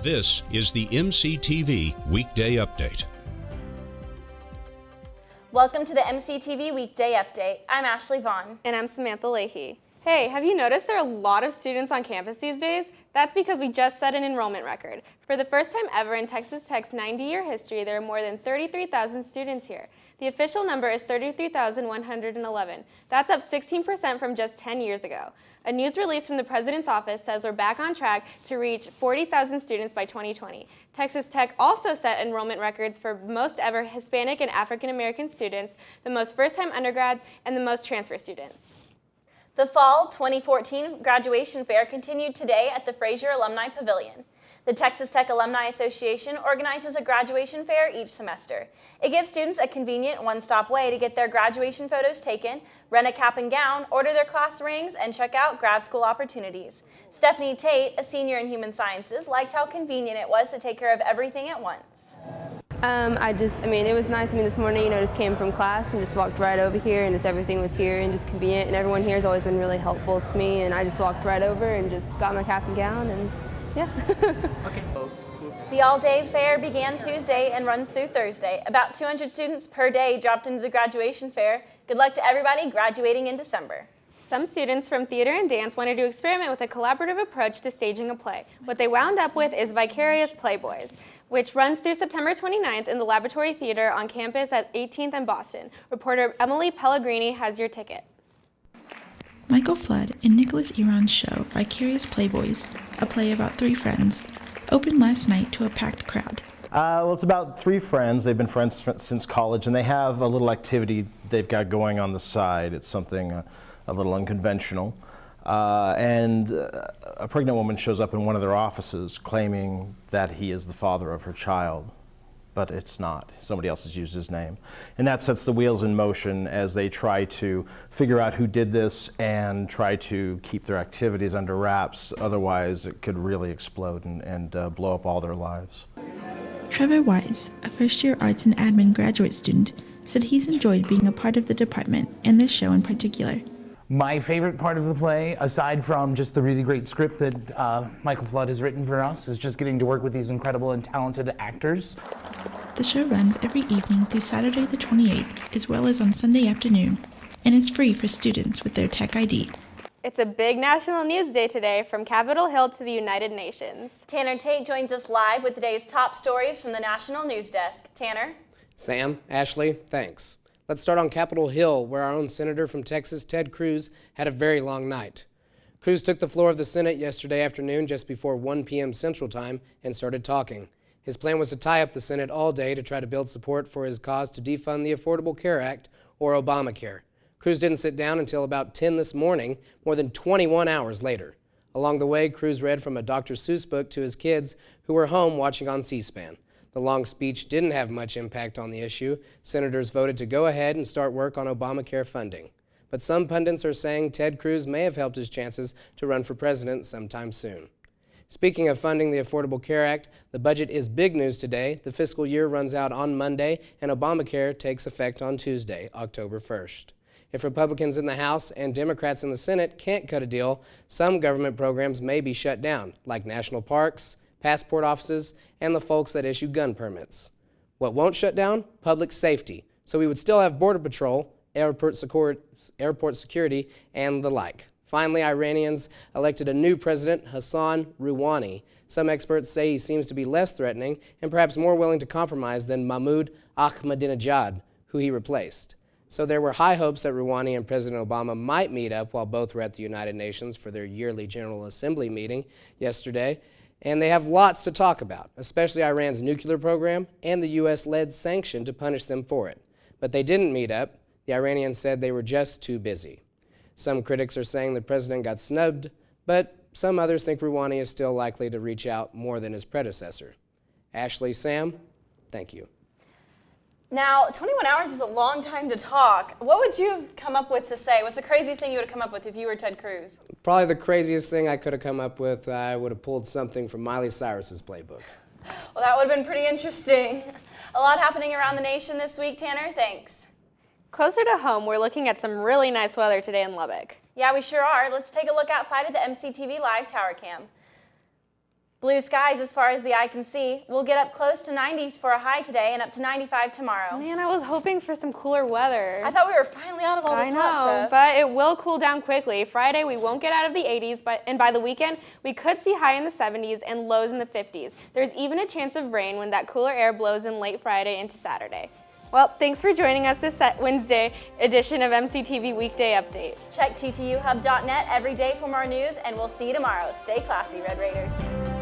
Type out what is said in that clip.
This is the MCTV Weekday Update. Welcome to the MCTV Weekday Update. I'm Ashley Vaughan. And I'm Samantha Lahey. Hey, have you noticed there are a lot of students on campus these days? That's because we just set an enrollment record. For the first time ever in Texas Tech's 90-year history, there are more than 33,000 students here. The official number is 33,111. That's up 16% from just 10 years ago. A news release from the President's office says we're back on track to reach 40,000 students by 2020. Texas Tech also set enrollment records for most ever Hispanic and African American students, the most first-time undergrads, and the most transfer students. The Fall 2014 graduation fair continued today at the Frazier Alumni Pavilion. The Texas Tech Alumni Association organizes a graduation fair each semester. It gives students a convenient one-stop way to get their graduation photos taken, rent a cap and gown, order their class rings, and check out grad school opportunities. Stephanie Tate, a senior in human sciences, liked how convenient it was to take care of everything at once. It was nice. This morning, just came from class and just walked right over here, and just everything was here and just convenient. And everyone here has always been really helpful to me, and I just walked right over and just got my cap and gown, and yeah. Okay. The all-day fair began Tuesday and runs through Thursday. About 200 students per day dropped into the graduation fair. Good luck to everybody graduating in December. Some students from theater and dance wanted to experiment with a collaborative approach to staging a play. What they wound up with is Vicarious Playboys, which runs through September 29th in the Laboratory Theater on campus at 18th and Boston. Reporter Emily Pellegrini has your ticket. Michael Flood and Nicholas Eron's show, Vicarious Playboys, a play about three friends, opened last night to a packed crowd. Well, it's about three friends. They've been friends since college, and they have a little activity they've got going on the side. It's something a little unconventional. A pregnant woman shows up in one of their offices claiming that he is the father of her child. But it's not. Somebody else has used his name. And that sets the wheels in motion as they try to figure out who did this and try to keep their activities under wraps. Otherwise, it could really explode and blow up all their lives. Trevor Wise, a first-year arts and admin graduate student, said he's enjoyed being a part of the department and this show in particular. My favorite part of the play, aside from just the really great script that Michael Flood has written for us, is just getting to work with these incredible and talented actors. The show runs every evening through Saturday the 28th, as well as on Sunday afternoon, and is free for students with their Tech ID. It's a big national news day today, from Capitol Hill to the United Nations. Tanner Tate joins us live with today's top stories from the National News Desk. Tanner? Sam, Ashley, thanks. Let's start on Capitol Hill, where our own senator from Texas, Ted Cruz, had a very long night. Cruz took the floor of the Senate yesterday afternoon just before 1 p.m. Central Time and started talking. His plan was to tie up the Senate all day to try to build support for his cause to defund the Affordable Care Act, or Obamacare. Cruz didn't sit down until about 10 this morning, more than 21 hours later. Along the way, Cruz read from a Dr. Seuss book to his kids who were home watching on C-SPAN. The long speech didn't have much impact on the issue. Senators voted to go ahead and start work on Obamacare funding. But some pundits are saying Ted Cruz may have helped his chances to run for president sometime soon. Speaking of funding the Affordable Care Act, the budget is big news today. The fiscal year runs out on Monday, and Obamacare takes effect on Tuesday, October 1st. If Republicans in the House and Democrats in the Senate can't cut a deal, some government programs may be shut down, like national parks, passport offices, and the folks that issue gun permits. What won't shut down? Public safety. So we would still have Border Patrol, airport security, and the like. Finally, Iranians elected a new president, Hassan Rouhani. Some experts say he seems to be less threatening and perhaps more willing to compromise than Mahmoud Ahmadinejad, who he replaced. So there were high hopes that Rouhani and President Obama might meet up while both were at the United Nations for their yearly General Assembly meeting yesterday. And they have lots to talk about, especially Iran's nuclear program and the U.S.-led sanction to punish them for it. But they didn't meet up. The Iranians said they were just too busy. Some critics are saying the president got snubbed, but some others think Rouhani is still likely to reach out more than his predecessor. Ashley, Sam, thank you. Now, 21 hours is a long time to talk. What would you have come up with to say? What's the craziest thing you would have come up with if you were Ted Cruz? Probably the craziest thing I could have come up with, I would have pulled something from Miley Cyrus's playbook. Well, that would have been pretty interesting. A lot happening around the nation this week, Tanner. Thanks. Closer to home, we're looking at some really nice weather today in Lubbock. Yeah, we sure are. Let's take a look outside of the MCTV Live Tower Cam. Blue skies as far as the eye can see. We'll get up close to 90 for a high today and up to 95 tomorrow. Man, I was hoping for some cooler weather. I thought we were finally out of all this hot stuff. But it will cool down quickly. Friday, we won't get out of the 80s, and by the weekend, we could see high in the 70s and lows in the 50s. There's even a chance of rain when that cooler air blows in late Friday into Saturday. Well, thanks for joining us this Wednesday edition of MCTV Weekday Update. Check ttuhub.net every day for more news, and we'll see you tomorrow. Stay classy, Red Raiders.